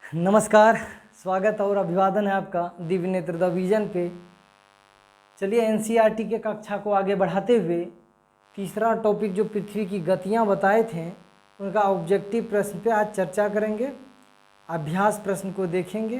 नमस्कार, स्वागत और अभिवादन है आपका दिव्य नेत्र द विजन पे। चलिए एनसीईआरटी के कक्षा को आगे बढ़ाते हुए तीसरा टॉपिक जो पृथ्वी की गतियां बताए थे उनका ऑब्जेक्टिव प्रश्न पे आज चर्चा करेंगे। अभ्यास प्रश्न को देखेंगे।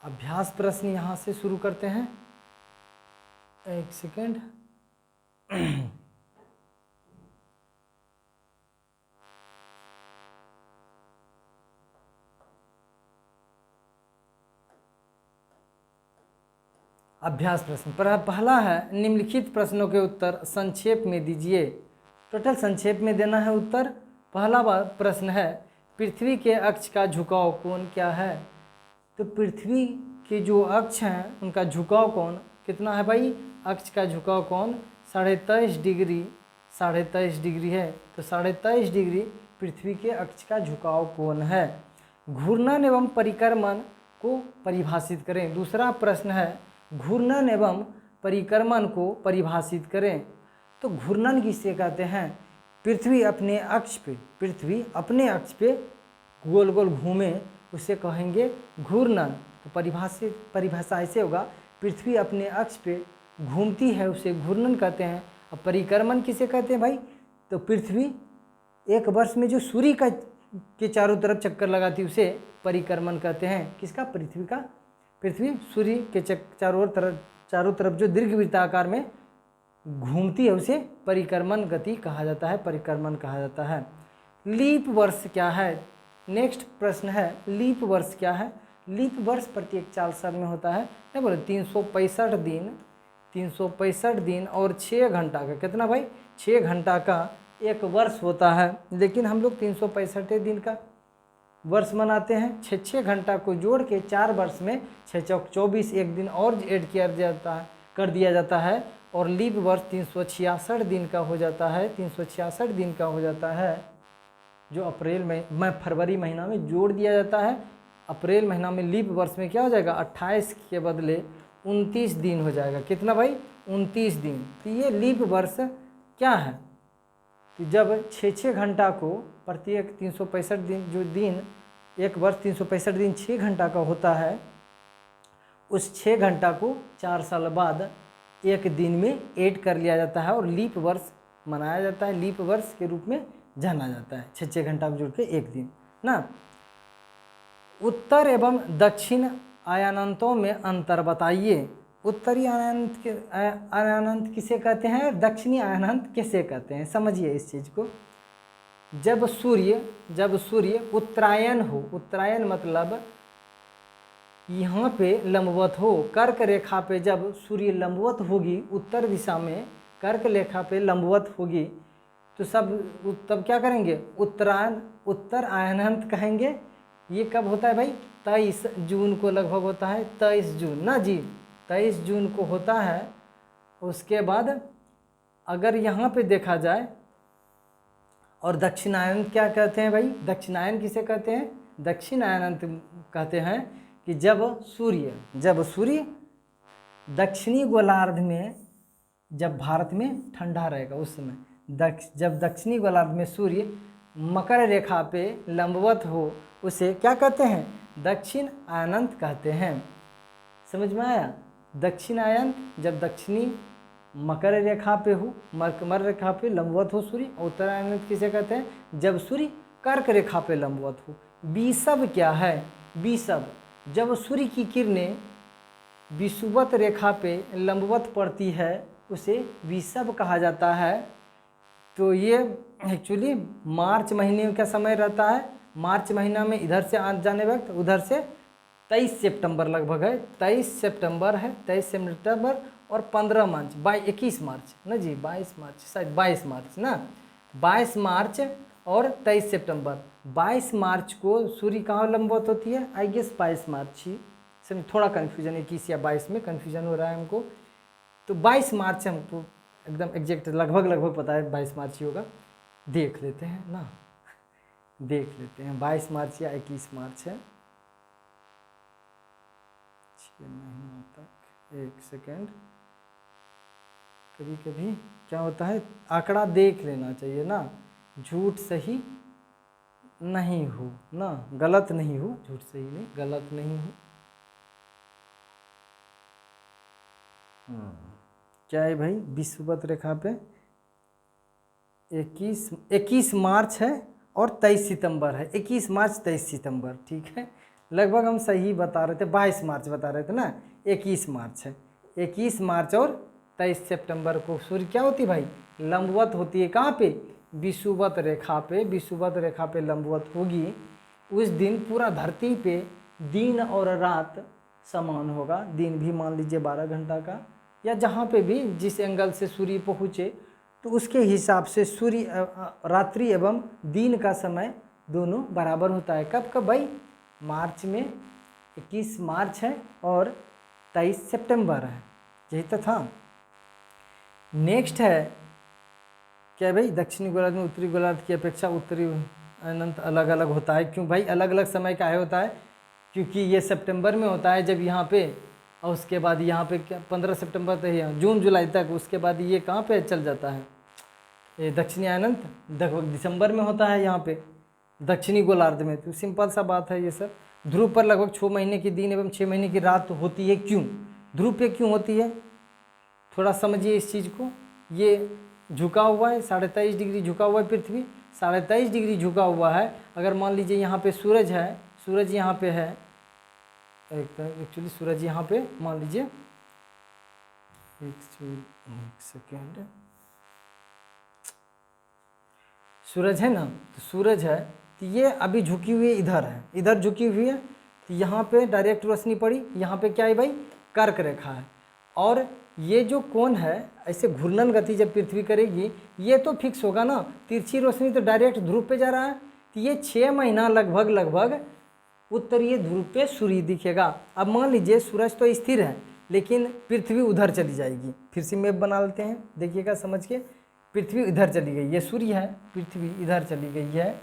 अभ्यास प्रश्न यहाँ से शुरू करते हैं। एक सेकेंड। अभ्यास प्रश्न पहला है, निम्नलिखित प्रश्नों के उत्तर संक्षेप में दीजिए। टोटल संक्षेप में देना है उत्तर। पहला प्रश्न है, पृथ्वी के अक्ष का झुकाव कोण क्या है? तो पृथ्वी के जो अक्ष हैं उनका झुकाव कोण कितना है भाई? अक्ष का झुकाव कोण 23.5 डिग्री 23.5 डिग्री है। तो 23.5 डिग्री पृथ्वी के अक्ष का झुकाव कोण है। घूर्णन एवं परिक्रमण को परिभाषित करें। दूसरा प्रश्न है, घूर्णन एवं परिक्रमण को परिभाषित करें। तो घूर्णन किसे कहते हैं? पृथ्वी अपने अक्ष पे गोल गोल घूमे उसे कहेंगे घूर्णन। तो परिभाषा ऐसे होगा, पृथ्वी अपने अक्ष पे घूमती है उसे घूर्णन कहते हैं। अब परिक्रमण किसे कहते हैं भाई? तो पृथ्वी एक वर्ष में जो सूर्य के चारों तरफ चक्कर लगाती है उसे परिक्रमण कहते हैं। किसका? पृथ्वी का। पृथ्वी सूर्य के चारों तरफ जो दीर्घवृत्ताकार में घूमती है उसे परिक्रमण गति कहा जाता है, परिक्रमण कहा जाता है। लीप वर्ष क्या है? नेक्स्ट प्रश्न है, लीप वर्ष क्या है? लीप वर्ष प्रत्येक 4 साल में होता है। क्या बोले? 365 दिन और 6 घंटा का कितना भाई? 6 घंटा का एक वर्ष होता है। लेकिन हम लोग 365 दिन का वर्ष मनाते हैं। 6 घंटा को जोड़ के 4 वर्ष में 6 चौक 24 एक दिन और ऐड कर दिया जाता है और लीप वर्ष 366 दिन का हो जाता है। 366 दिन का हो जाता है, जो अप्रैल में फरवरी महीना में जोड़ दिया जाता है। अप्रैल महीना में लीप वर्ष में क्या हो जाएगा? 28 के बदले 29 दिन हो जाएगा। कितना भाई? 29 दिन। तो ये लीप वर्ष क्या है? तो जब 6 घंटा को प्रत्येक 365 दिन, जो दिन एक वर्ष 365 दिन 6 घंटा का होता है, उस 6 घंटा को 4 साल बाद एक दिन में ऐड कर लिया जाता है और लीप वर्ष मनाया जाता है। लीप वर्ष के रूप में जाना जाता है। 6 घंटा को जोड़ के एक दिन ना। उत्तर एवं दक्षिण आयानंतों में अंतर बताइए। उत्तरी आयानंत किसे कहते हैं? दक्षिणी आयानंत किसे कहते हैं? समझिए इस चीज़ को। जब सूर्य उत्तरायण हो, उत्तरायण मतलब यहाँ पे लंबवत हो, कर्क रेखा पे जब सूर्य लंबवत होगी उत्तर दिशा में, कर्क रेखा पे लंबवत होगी, तो तब क्या करेंगे? उत्तर आयानंत कहेंगे। ये कब होता है भाई? 23 जून को लगभग होता है। 23 जून ना जी, 23 जून को होता है। उसके बाद अगर यहाँ पे देखा जाए, और दक्षिणायन क्या कहते हैं भाई? दक्षिणायन किसे कहते हैं? दक्षिणायनंत कहते हैं कि जब सूर्य दक्षिणी गोलार्ध में, जब भारत में ठंडा रहेगा उस समय, जब दक्षिणी गोलार्ध में सूर्य मकर रेखा पे लंबवत हो उसे क्या कहते हैं? दक्षिण आयनंत कहते हैं। समझ में आया? दक्षिण आयन जब दक्षिणी मकर रेखा पे हो, मकर रेखा पे लंबवत हो सूर्य। उत्तरायण किसे कहते हैं? जब सूर्य कर्क रेखा पे लंबवत हो। विषुव क्या है? विषुव जब सूर्य की किरणें विषुवत रेखा पे लंबवत पड़ती है उसे विषुव कहा जाता है। तो ये एक्चुअली मार्च महीने का समय रहता है। मार्च महीना में इधर से जाने वक्त, उधर से 23 सितंबर लगभग है। 23 सितंबर है, 23 सितंबर और 15 मार्च, 21 मार्च ना जी, 22 मार्च, शायद 22 मार्च ना, 22 मार्च और 23 सितंबर। 22 मार्च को सूर्य कहाँ लंबवत होती है? आई गेस 22 मार्च ही। समझ, थोड़ा कन्फ्यूजन, 21 या 22 में कन्फ्यूजन हो रहा है हमको। तो 22 मार्च हमको एकदम एग्जैक्ट लगभग पता है 22 मार्च ही होगा। देख लेते हैं ना, देख लेते हैं 22 मार्च या 21 मार्च है। 6 महीनों तक एक सेकेंड, कभी कभी क्या होता है आंकड़ा देख लेना चाहिए ना, झूठ सही नहीं हो ना, गलत नहीं हो, झूठ सही नहीं गलत नहीं हो। क्या है भाई विषुवत रेखा पे 21 मार्च है और 23 सितंबर है, 21 मार्च 23 सितंबर, ठीक है लगभग हम सही बता रहे थे, 22 मार्च बता रहे थे ना, 21 मार्च है, 21 मार्च और 23 सितंबर को सूर्य क्या होती है भाई, लंबवत होती है। कहाँ पे, विषुवत रेखा पे, विषुवत रेखा पे लंबवत होगी। उस दिन पूरा धरती पे दिन और रात समान होगा, दिन भी मान लीजिए 12 घंटा का, या जहाँ पे भी जिस एंगल से सूर्य पहुँचे तो उसके हिसाब से सूर्य रात्रि एवं दिन का समय दोनों बराबर होता है। कब कब भाई, मार्च में 21 मार्च है और 23 सितंबर है, यही तो था। नेक्स्ट है क्या भाई, दक्षिणी गोलार्ध में उत्तरी गोलार्ध की अपेक्षा उत्तरी अनंत अलग अलग होता है। क्यों भाई अलग अलग समय का होता है, क्योंकि ये सितंबर में होता है जब यहाँ पे, और उसके बाद यहाँ पे 15 सितंबर तक यहाँ जून जुलाई तक, उसके बाद ये कहाँ पे चल जाता है, ये दक्षिणी अनंत दिसंबर में होता है यहाँ पे दक्षिणी गोलार्ध में। तो सिंपल सा बात है ये सब। ध्रुव पर लगभग 6 महीने की दिन एवं 6 महीने की रात होती है। क्यों ध्रुव पे क्यों होती है, थोड़ा समझिए इस चीज़ को। ये झुका हुआ है, 23.5 डिग्री झुका हुआ है पृथ्वी, 23.5 डिग्री झुका हुआ है। अगर मान लीजिए यहाँ पे सूरज है, सूरज यहाँ पे है, एक्चुअली सूरज यहाँ पे मान लीजिए, एक सेकेंड, सूरज है ना, तो सूरज है तो ये अभी झुकी हुई इधर है, इधर झुकी हुई है, तो यहाँ पे डायरेक्ट रोशनी पड़ी, यहाँ पे क्या है भाई, कर्क रेखा है। और ये जो कोण है, ऐसे घूर्णन गति जब पृथ्वी करेगी ये तो फिक्स होगा ना, तिरछी रोशनी तो डायरेक्ट ध्रुव पे जा रहा है, तो ये 6 महीना लगभग उत्तरीय ध्रुव पे सूर्य दिखेगा। अब मान लीजिए सूरज तो स्थिर है लेकिन पृथ्वी उधर चली जाएगी, फिर से मैप बना लेते हैं, देखिएगा समझ के। पृथ्वी इधर चली गई, ये सूर्य है, पृथ्वी इधर चली गई है।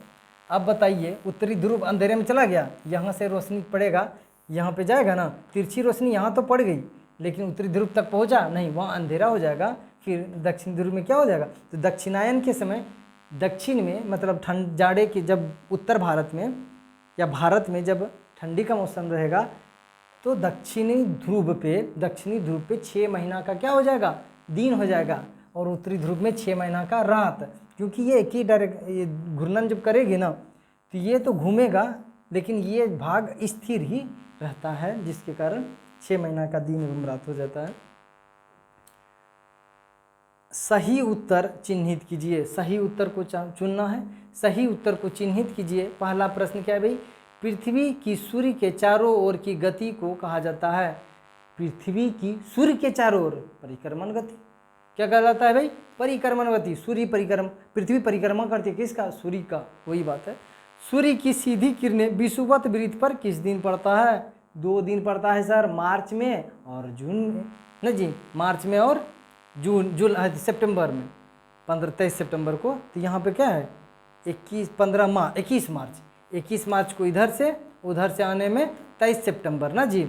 अब बताइए उत्तरी ध्रुव अंधेरे में चला गया, यहाँ से रोशनी पड़ेगा, यहाँ पे जाएगा ना, तिरछी रोशनी यहाँ तो पड़ गई लेकिन उत्तरी ध्रुव तक पहुँचा नहीं, वहाँ अंधेरा हो जाएगा। फिर दक्षिण ध्रुव में क्या हो जाएगा, तो दक्षिणायन के समय दक्षिण में मतलब ठंड जाड़े की, जब उत्तर भारत में या भारत में जब ठंडी का मौसम रहेगा तो दक्षिणी ध्रुव पे 6 महीना का क्या हो जाएगा, दिन हो जाएगा, और उत्तरी ध्रुव में 6 महीना का रात। क्योंकि ये एक ही डायरेक्ट ये घूर्णन जब करेगी ना तो ये तो घूमेगा लेकिन ये भाग स्थिर ही रहता है, जिसके कारण 6 महीना का दिन एवं रात हो जाता है। सही उत्तर चिन्हित कीजिए, सही उत्तर को चुनना है, सही उत्तर को चिन्हित कीजिए। पहला प्रश्न क्या है भाई, पृथ्वी की सूर्य के चारों ओर की गति को कहा जाता है, पृथ्वी की सूर्य के चारों ओर परिक्रमण गति क्या कहलाता है भाई, परिक्रमण गति। सूर्य परिक्रम, पृथ्वी परिक्रमा करती है किसका, सूर्य का, वही बात है। सूर्य की सीधी किरणें विषुवत वृत्त पर किस दिन पड़ता है, 2 दिन पड़ता है सर, मार्च में और जून में, न जी, मार्च में और जुलाई सितंबर में, 23 सितंबर को। तो यहाँ पे क्या है 21 मार्च को इधर से उधर से आने में 23 सितंबर ना जी,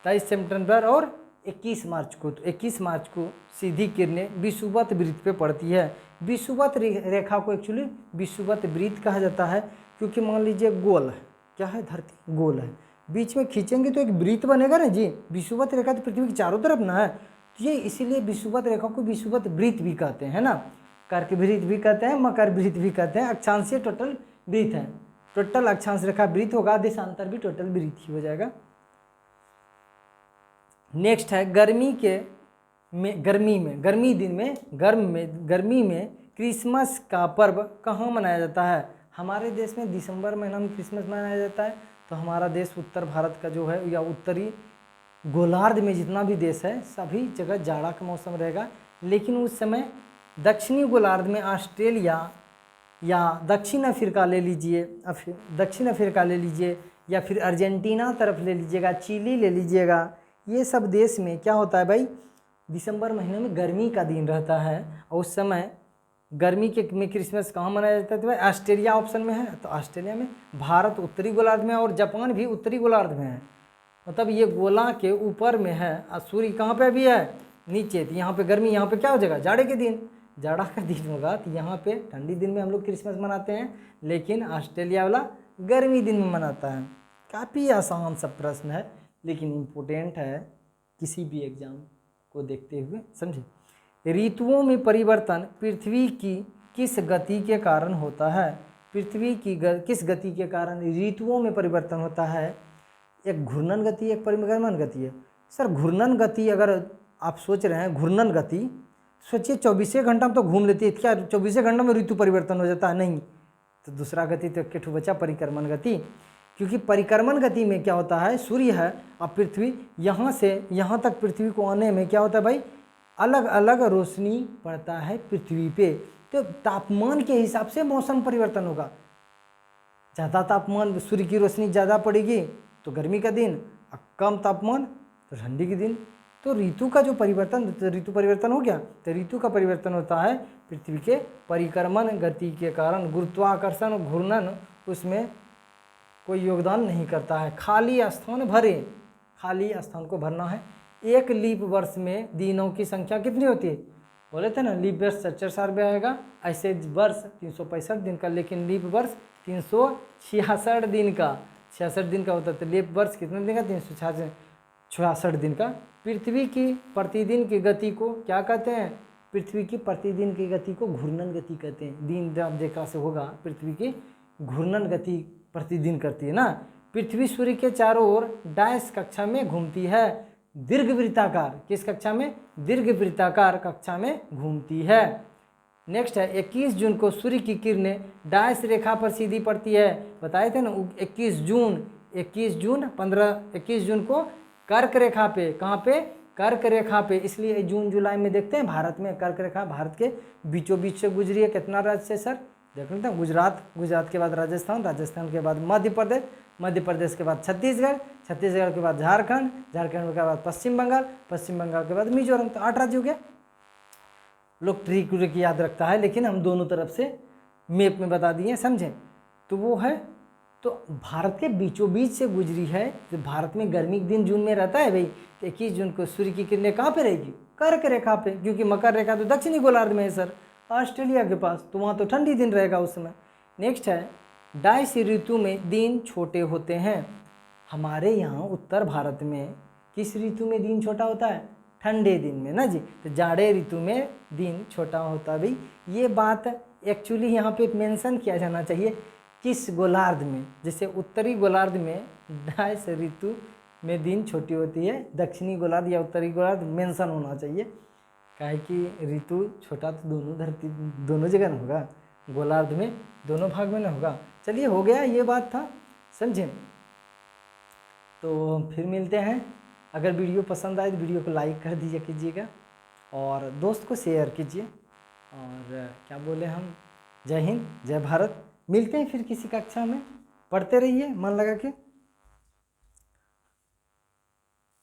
23 सितंबर और 21 मार्च को। तो 21 मार्च को सीधी किरणें विषुवत वृत्त पे पड़ती है। विषुवत रेखा को एक्चुअली विषुवत वृत्त कहा जाता है, क्योंकि मान लीजिए गोल है, क्या है, धरती गोल है, बीच में खींचेंगे तो एक वृत्त बनेगा ना जी। विषुवत रेखा तो पृथ्वी की चारों तरफ ना है, तो ये इसीलिए विषुवत रेखा को विषुवत वृत्त भी कहते हैं ना, कर्क वृत्त भी कहते हैं, मकर वृत्त भी कहते हैं। अक्षांशीय टोटल वृत्त है, टोटल अक्षांश रेखा वृत्त होगा, देशांतर भी टोटल वृत्त ही हो जाएगा। नेक्स्ट है गर्मी में क्रिसमस का पर्व कहाँ मनाया जाता है। हमारे देश में दिसंबर महीना में क्रिसमस मनाया जाता है। तो हमारा देश उत्तर भारत का जो है या उत्तरी गोलार्ध में जितना भी देश है सभी जगह जाड़ा का मौसम रहेगा, लेकिन उस समय दक्षिणी गोलार्ध में ऑस्ट्रेलिया या दक्षिण अफ्रीका ले लीजिए या फिर अर्जेंटीना तरफ ले लीजिएगा, चिली ले लीजिएगा, ये सब देश में क्या होता है भाई, दिसंबर महीने में गर्मी का दिन रहता है, और उस समय गर्मी में क्रिसमस कहाँ मनाया जाता है, तो भाई ऑस्ट्रेलिया ऑप्शन में है, तो ऑस्ट्रेलिया में। भारत उत्तरी गोलार्ध में और जापान भी उत्तरी गोलार्ध में है, मतलब ये गोला के ऊपर में है और सूर्य कहाँ पे भी है, नीचे। तो यहाँ पे गर्मी, यहाँ पे क्या हो जाएगा, जाड़े के दिन, जाड़ा का दिन होगा। तो यहाँ पे ठंडी दिन में हम लोग क्रिसमस मनाते हैं, लेकिन ऑस्ट्रेलिया वाला गर्मी दिन में मनाता है। काफ़ी आसान सा प्रश्न है, लेकिन इम्पोर्टेंट है किसी भी एग्जाम को देखते हुए, समझे। ऋतुओं में परिवर्तन पृथ्वी की किस गति के कारण होता है? पृथ्वी की किस गति के कारण ऋतुओं में परिवर्तन होता है? एक घूर्णन गति, एक परिक्रमण गति है। सर घूर्णन गति, अगर आप सोच रहे हैं घूर्णन गति, सोचिए 24 घंटा में तो घूम लेती है, क्या 24 घंटा में ऋतु परिवर्तन हो जाता है? नहीं। तो दूसरा गति तो केठू बचा, परिक्रमण गति। क्योंकि परिक्रमण गति में क्या होता है, सूर्य है और पृथ्वी, यहाँ से यहाँ तक पृथ्वी को आने में क्या होता है भाई, अलग अलग रोशनी पड़ता है पृथ्वी पे। तो तापमान के हिसाब से मौसम परिवर्तन होगा। ज़्यादा तापमान, सूर्य की रोशनी ज़्यादा पड़ेगी तो गर्मी का दिन, और कम तापमान तो ठंडी के दिन। तो ऋतु का जो परिवर्तन, तो ऋतु परिवर्तन हो गया। तो ऋतु का परिवर्तन होता है पृथ्वी के परिक्रमण गति के कारण। गुरुत्वाकर्षण और घूर्णन उसमें कोई योगदान नहीं करता है। खाली स्थान भरें, खाली स्थान को भरना है। एक लीप वर्ष में दिनों की संख्या कितनी होती है? बोले थे ना लीप वर्ष 44 साल में आएगा, ऐसे वर्ष 365 दिन का, लेकिन लीप वर्ष 366 दिन का, 66 दिन का होता है। तो लीप वर्ष कितने दिन का? 366 दिन का। पृथ्वी की प्रतिदिन की गति को क्या कहते हैं? पृथ्वी की प्रतिदिन की गति को घूर्णन गति कहते हैं। दिन जब देखा से होगा, पृथ्वी की घूर्णन गति प्रतिदिन करती है ना। पृथ्वी सूर्य के चारों ओर डैश कक्षा में घूमती है, दीर्घवृत्ताकार। किस कक्षा में? दीर्घवृत्ताकार कक्षा में घूमती है। नेक्स्ट है 21 जून को सूर्य की किरणें डैश रेखा पर सीधी पड़ती है। बताए थे ना 21 जून को कर्क रेखा पे, कहाँ पे? कर्क रेखा पे। इसलिए जून जुलाई में देखते हैं भारत में कर्क रेखा भारत के बीचों बीच से गुजरी है। कितना राज्य से सर? देख लेते हैं। गुजरात के बाद राजस्थान के बाद मध्य प्रदेश के बाद छत्तीसगढ़ के बाद झारखंड के बाद पश्चिम बंगाल के बाद मिजोरम। तो 8 राज्य हो गया। लोग ट्रिक याद रखता है, लेकिन हम दोनों तरफ से मैप में बता दिए, समझें। तो वो है, तो भारत के बीचों बीच से गुजरी है। तो भारत में गर्मी के दिन जून में रहता है भाई। तो 21 जून को सूर्य की किरणें कहाँ पे रहेगी? कर्क रेखा पे, क्योंकि मकर रेखा तो दक्षिणी गोलार्ध में है सर, ऑस्ट्रेलिया के पास। तो वहाँ तो ठंडी दिन रहेगा उस समय। नेक्स्ट है डैश ऋतु में दिन छोटे होते हैं। हमारे यहाँ उत्तर भारत में किस ऋतु में दिन छोटा होता है? ठंडे दिन में ना जी। तो जाड़े ऋतु में दिन छोटा होता है भाई। ये बात एक्चुअली यहाँ पे मेंशन किया जाना चाहिए, किस गोलार्ध में। जैसे उत्तरी गोलार्ध में डैश ऋतु में दिन छोटी होती है, दक्षिणी गोलार्ध या उत्तरी गोलार्ध मेंशन होना चाहिए। काहे कि ऋतु छोटा तो दोनों जगह ना होगा, गोलार्ध में दोनों भाग में ना होगा। चलिए हो गया, ये बात था, समझे। तो फिर मिलते हैं। अगर वीडियो पसंद आए तो वीडियो को लाइक कर दीजिए कीजिएगा, और दोस्त को शेयर कीजिए। और क्या बोले हम, जय हिंद जय भारत। मिलते हैं फिर किसी कक्षा में, पढ़ते रहिए मन लगा के।